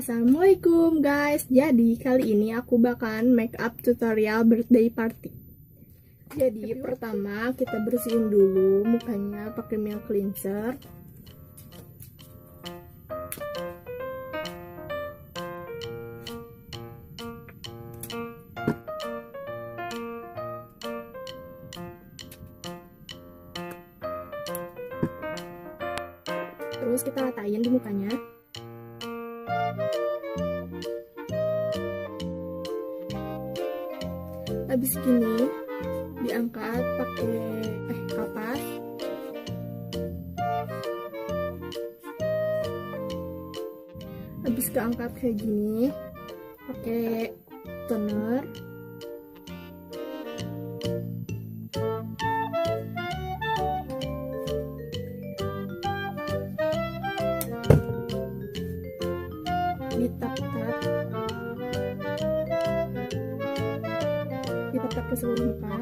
Assalamualaikum guys. Jadi kali ini aku bakalan make up tutorial birthday party. Jadi pertama kita bersihin dulu mukanya pakai milk cleanser. Terus kita ratain di mukanya. Habis gini diangkat pakai kapas. Habis keangkat kayak gini pakai toner. Ditap-tap ke seluruh muka.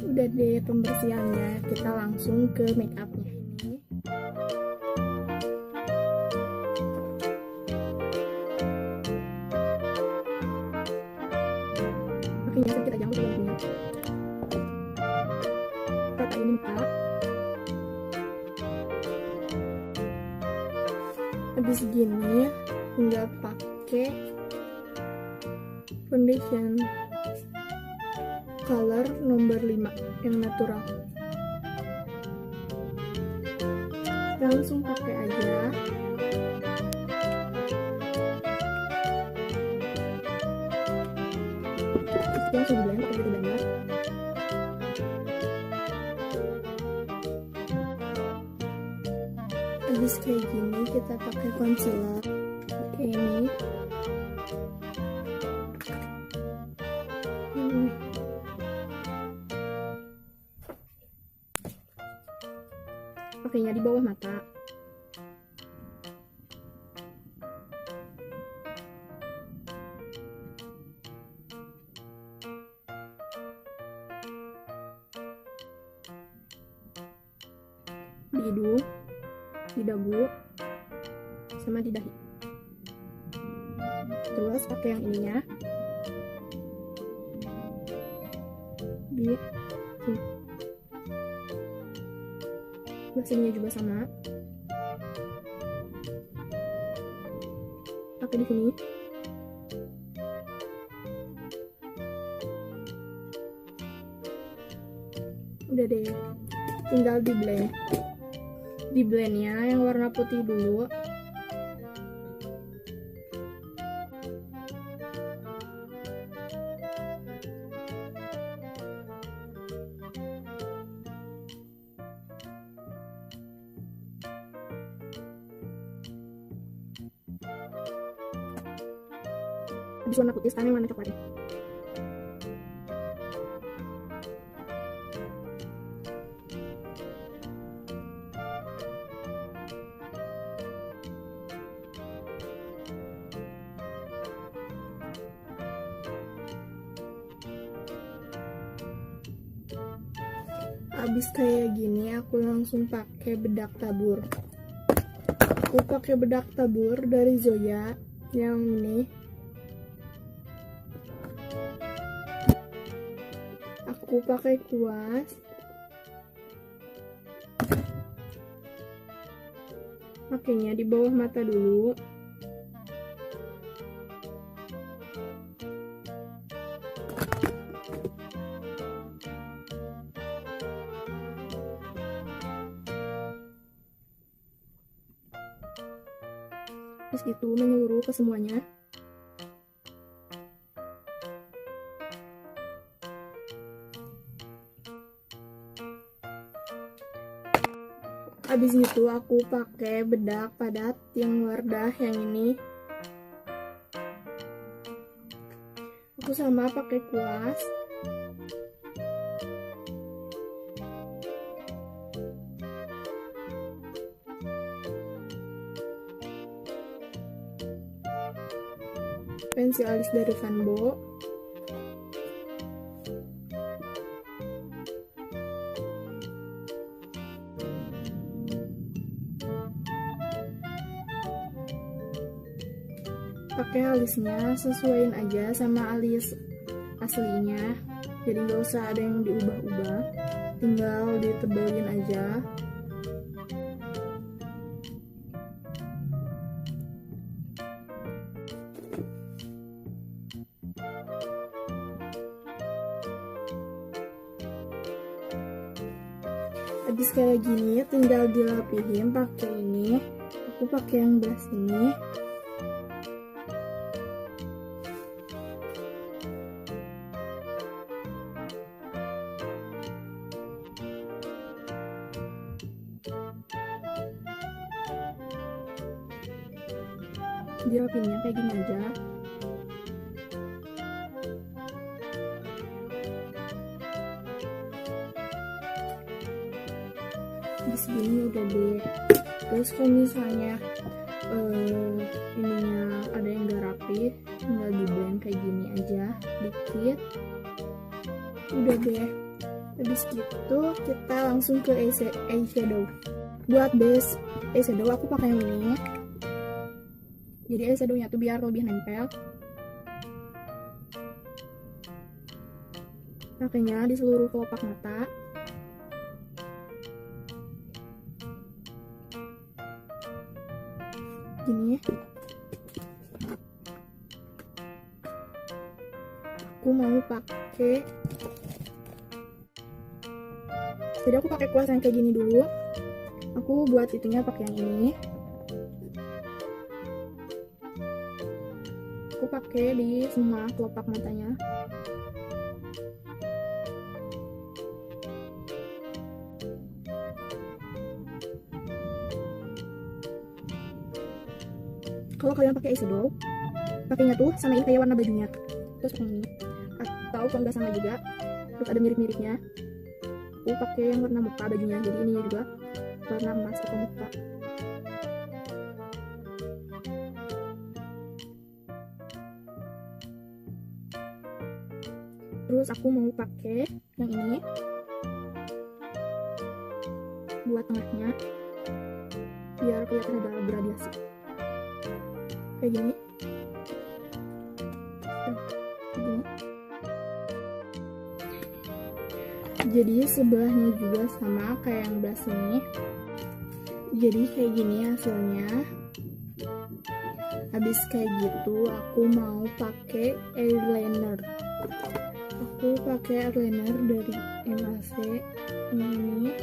Udah deh pembersihannya, kita langsung ke make upnya ini. Pakainya sedikit aja, aku punya. Ratain muka. Habis gini tinggal pakai foundation color nomor 5 yang natural. Langsung pakai aja. Terus langsung blend pakai Delida. Habis kayak gini kita pakai concealer. Pakai ini. Pakainya di bawah mata. Di hidung, di dagu, sama di dahi. Terus pakai yang ininya di sini. Sininya juga sama. Pakai di sini. Udah deh, tinggal di blend. Di blendnya yang warna putih dulu. Habis warna putih, sekarang yang warna coklat. Habis kayak gini aku langsung pakai bedak tabur. Aku pakai bedak tabur dari Zoya yang ini. Aku pakai kuas. Pakainya di bawah mata dulu. Terus gitu menyeluruh ke semuanya. Habis itu aku pakai bedak padat yang Wardah yang ini. Aku sama pakai kuas. Pensil alis dari Vanbo. pakai alisnya sesuaiin aja sama alis aslinya, jadi nggak usah ada yang diubah-ubah, tinggal ditebelin aja. Habis kayak gini tinggal dilapihin pakai ini. Aku pakai yang belas ini. Dilapinnya kayak gini aja. Di sini udah deh. Terus kalau misalnya ininya ada yang gak rapi, tinggal di blend kayak gini aja dikit. Udah deh. Habis gitu kita langsung ke eyeshadow. Buat base eyeshadow aku pakai yang ini. Jadi eyeshadownya tuh biar lebih nempel. Pakainya di seluruh kelopak mata. Gini. Aku mau pakai. Jadi aku pakai kuas yang kayak gini dulu. Aku buat itunya pakai yang ini. Aku pakai di semua kelopak matanya. Kalau kalian pakai eyeshadow, pakainya tuh samain kayak warna bajunya. Terus pakai ini. Atau kalau nggak sama juga, terus ada mirip-miripnya. Aku pakai yang warna muka bajunya. Jadi ininya juga warna emas atau muka. Terus aku mau pakai yang ini buat tengahnya, biar kelihatan ada gradasi kayak gini. Jadi sebelahnya juga sama kayak yang belas ini. Jadi kayak gini hasilnya. Habis kayak gitu aku mau pakai eyeliner. Aku pakai eyeliner dari MAC ini.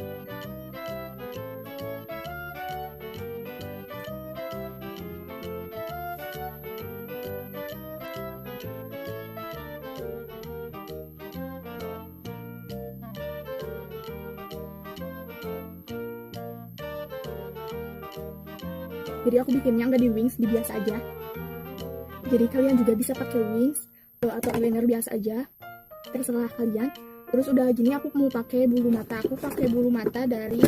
Jadi aku bikinnya nggak di wings, di biasa aja. Jadi kalian juga bisa pakai wings atau eyeliner biasa aja, terserah kalian. Terus udah gini aku mau pakai bulu mata. Aku pakai bulu mata dari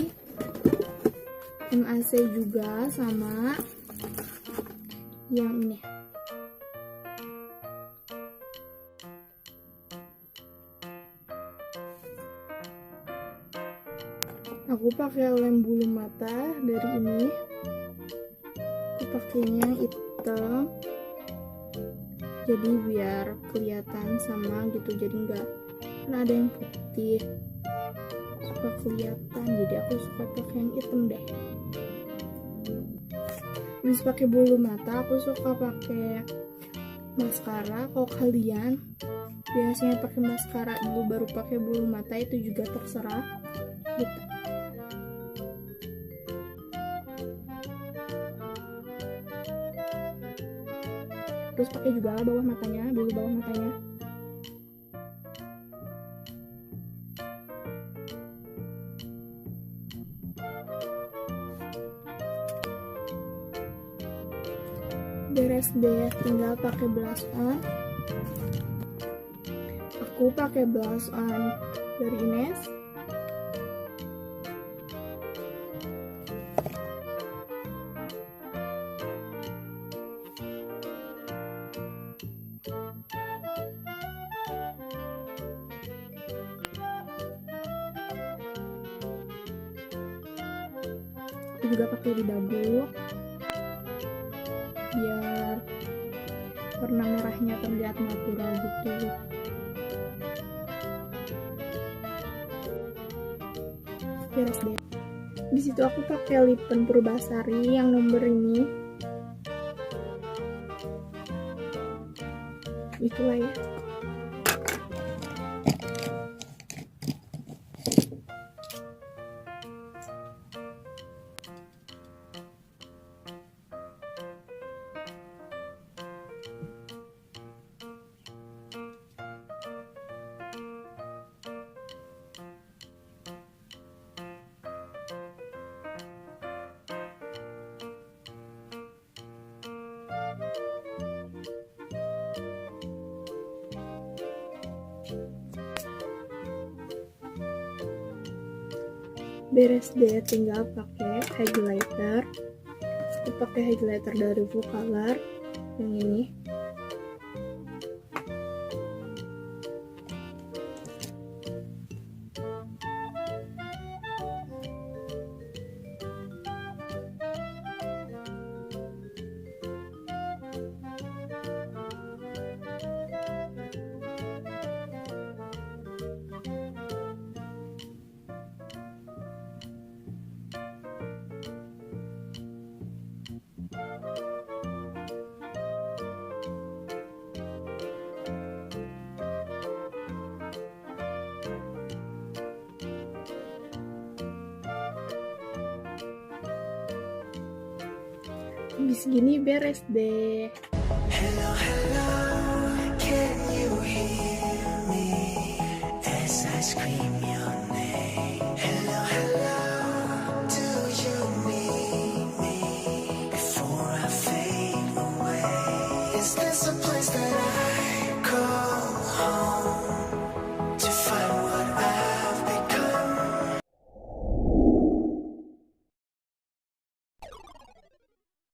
MAC juga sama yang ini. Aku pakai lem bulu mata dari ini. Aku pakainya hitam. Jadi biar kelihatan sama gitu. Jadi nggak, kan ada yang putih suka kelihatan. Jadi aku suka pakai yang hitam deh. Habis pakai bulu mata, aku suka pakai maskara. Kalau kalian biasanya pakai maskara dulu baru pakai bulu mata, itu juga terserah gitu. Terus pakai juga bawah matanya, bulu bawah matanya. Beres deh, tinggal pakai blush on. Aku pakai blush on dari Ines. Aku juga pakai di dagu biar warna merahnya terlihat natural gitu. Beres deh. Di situ aku pakai lip pen Purbasari yang nomor ini. Itulah ya. Beres deh, tinggal pakai highlighter. Aku pakai highlighter dari Full Color yang ini. Habis gini beres deh.